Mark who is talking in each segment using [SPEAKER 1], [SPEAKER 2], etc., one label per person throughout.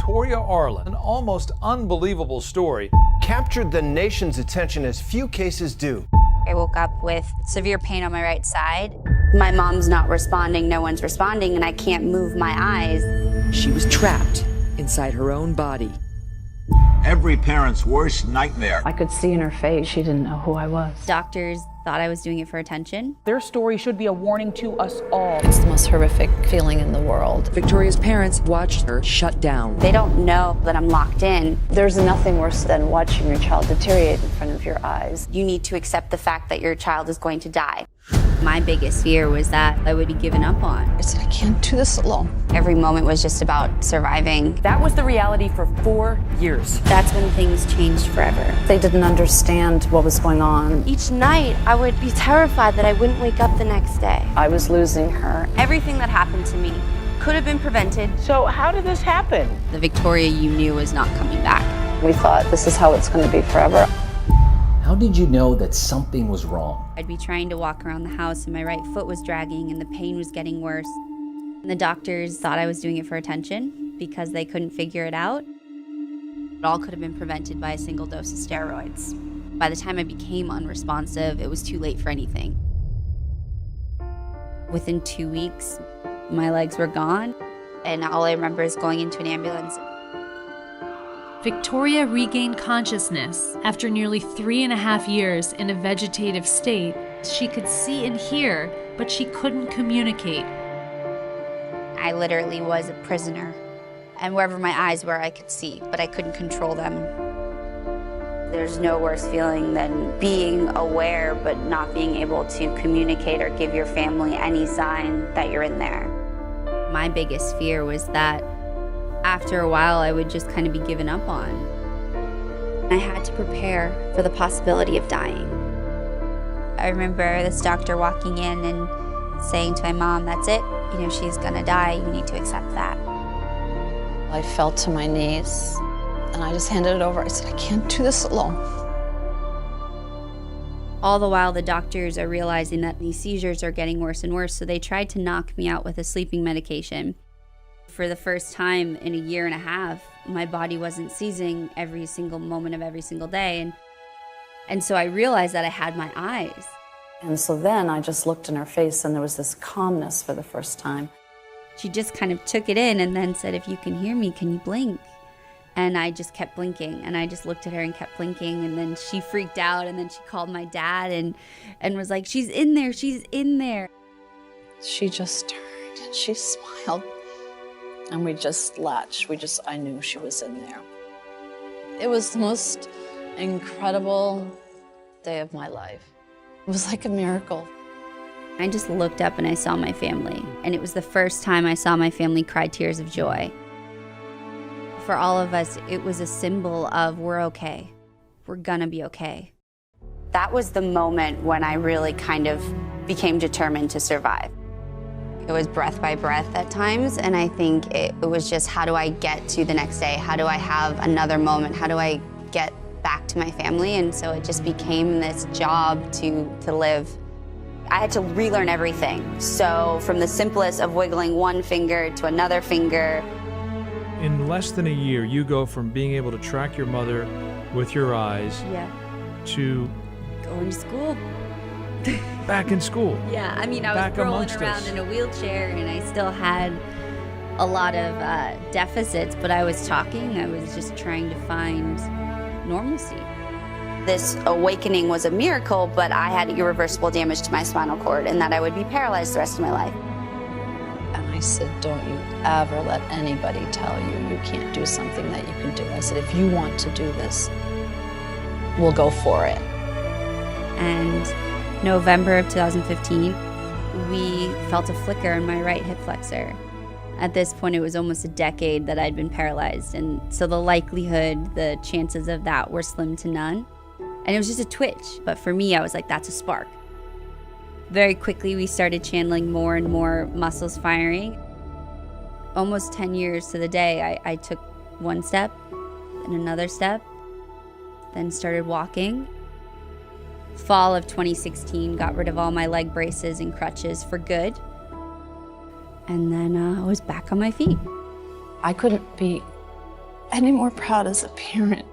[SPEAKER 1] Victoria Arlen, an almost unbelievable story,
[SPEAKER 2] captured the nation's attention as few cases do.
[SPEAKER 3] I woke up with severe pain on my right side. My mom's not responding, no one's responding, and I can't move my eyes.
[SPEAKER 4] She was trapped inside her own body.
[SPEAKER 5] Every parent's worst nightmare.
[SPEAKER 6] I could see in her face she didn't know who I was.
[SPEAKER 3] Doctors thought I was doing it for attention.
[SPEAKER 7] Their story should be a warning to us all.
[SPEAKER 6] It's the most horrific feeling in the world.
[SPEAKER 4] Victoria's parents watched her shut down.
[SPEAKER 3] They don't know that I'm locked in.
[SPEAKER 6] There's nothing worse than watching your child deteriorate in front of your eyes.
[SPEAKER 3] You need to accept the fact that your child is going to die. My biggest fear was that I would be given up on.
[SPEAKER 6] I said, I can't do this alone.
[SPEAKER 3] Every moment was just about surviving.
[SPEAKER 7] That was the reality for 4 years.
[SPEAKER 3] That's when things changed forever.
[SPEAKER 6] They didn't understand what was going on.
[SPEAKER 8] Each night, I would be terrified that I wouldn't wake up the next day.
[SPEAKER 6] I was losing her.
[SPEAKER 8] Everything that happened to me could have been prevented.
[SPEAKER 7] So how did this happen?
[SPEAKER 3] The Victoria you knew was not coming back.
[SPEAKER 6] We thought this is how it's going to be forever.
[SPEAKER 9] How did you know that something was wrong?
[SPEAKER 3] I'd be trying to walk around the house and my right foot was dragging and the pain was getting worse. And the doctors thought I was doing it for attention because they couldn't figure it out. It all could have been prevented by a single dose of steroids. By the time I became unresponsive, it was too late for anything. Within 2 weeks, my legs were gone, and all I remember is going into an ambulance.
[SPEAKER 10] Victoria regained consciousness after nearly 3.5 years in a vegetative state. She could see and hear, but she couldn't communicate.
[SPEAKER 3] I literally was a prisoner, and wherever my eyes were, I could see, but I couldn't control them. There's no worse feeling than being aware but not being able to communicate or give your family any sign that you're in there. My biggest fear was that after a while, I would just kind of be given up on. I had to prepare for the possibility of dying. I remember this doctor walking in and saying to my mom, that's it, you know, she's gonna die, you need to accept that.
[SPEAKER 6] I fell to my knees and I just handed it over. I said, I can't do this alone.
[SPEAKER 3] All the while, the doctors are realizing that these seizures are getting worse and worse, so they tried to knock me out with a sleeping medication. For the first time in 1.5 years, my body wasn't seizing every single moment of every single day. And so I realized that I had my eyes.
[SPEAKER 6] And so then I just looked in her face and there was this calmness for the first time.
[SPEAKER 3] She just kind of took it in and then said, if you can hear me, can you blink? And I just kept blinking, and I just looked at her and kept blinking, and then she freaked out, and then she called my dad and was like, she's in there, she's in there.
[SPEAKER 6] She just turned and she smiled. And we just latched. I knew she was in there. It was the most incredible day of my life. It was like a miracle.
[SPEAKER 3] I just looked up and I saw my family. And it was the first time I saw my family cry tears of joy. For all of us, it was a symbol of we're okay. We're gonna be okay. That was the moment when I really kind of became determined to survive. It was breath by breath at times, and I think it was just, how do I get to the next day? How do I have another moment? How do I get back to my family? And so it just became this job to live. I had to relearn everything. So from the simplest of wiggling one finger to another finger.
[SPEAKER 1] In less than a year, you go from being able to track your mother with your eyes to
[SPEAKER 3] going to school.
[SPEAKER 1] Back in school.
[SPEAKER 3] Yeah, I mean, I was rolling around in a wheelchair and I still had a lot of deficits, but I was talking. I was just trying to find normalcy. This awakening was a miracle, but I had irreversible damage to my spinal cord and that I would be paralyzed the rest of my life.
[SPEAKER 6] And I said, don't you ever let anybody tell you you can't do something that you can do. I said, if you want to do this, we'll go for it.
[SPEAKER 3] And November of 2015, we felt a flicker in my right hip flexor. At this point, it was almost a decade that I'd been paralyzed, and so the likelihood, the chances of that were slim to none. And it was just a twitch, but for me, I was like, that's a spark. Very quickly, we started channeling more and more muscles firing. Almost 10 years to the day, I took one step, then another step, then started walking. Fall of 2016, got rid of all my leg braces and crutches for good. And then I was back on my feet.
[SPEAKER 6] I couldn't be any more proud as a parent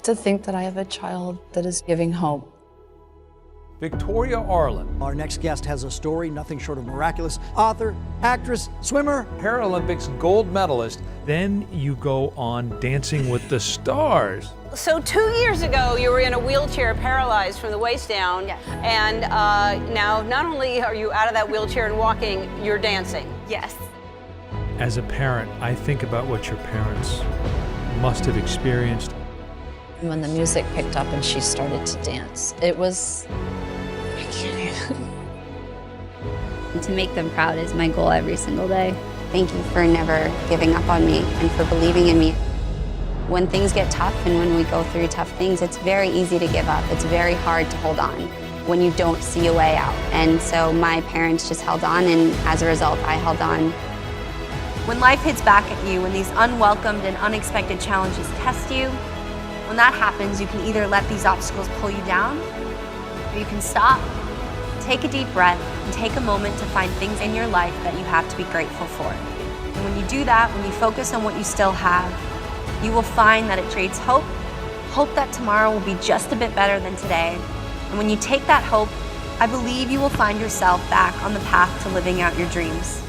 [SPEAKER 6] to think that I have a child that is giving hope.
[SPEAKER 1] Victoria Arlen,
[SPEAKER 11] Our next guest has a story nothing short of miraculous. Author, actress, swimmer,
[SPEAKER 1] Paralympics gold medalist. Then you go on Dancing with the Stars.
[SPEAKER 12] So 2 years ago, you were in a wheelchair, paralyzed from the waist down.
[SPEAKER 8] Yes.
[SPEAKER 12] And now, not only are you out of that wheelchair and walking, you're dancing.
[SPEAKER 8] Yes.
[SPEAKER 1] As a parent, I think about what your parents must have experienced.
[SPEAKER 6] When the music picked up and she started to dance, it was, I can't even.
[SPEAKER 3] And to make them proud is my goal every single day. Thank you for never giving up on me and for believing in me. When things get tough and when we go through tough things, it's very easy to give up. It's very hard to hold on when you don't see a way out. And so my parents just held on, and as a result, I held on.
[SPEAKER 8] When life hits back at you, when these unwelcomed and unexpected challenges test you, when that happens, you can either let these obstacles pull you down, or you can stop, take a deep breath, and take a moment to find things in your life that you have to be grateful for. And when you do that, when you focus on what you still have, you will find that it creates hope, hope that tomorrow will be just a bit better than today. And when you take that hope, I believe you will find yourself back on the path to living out your dreams.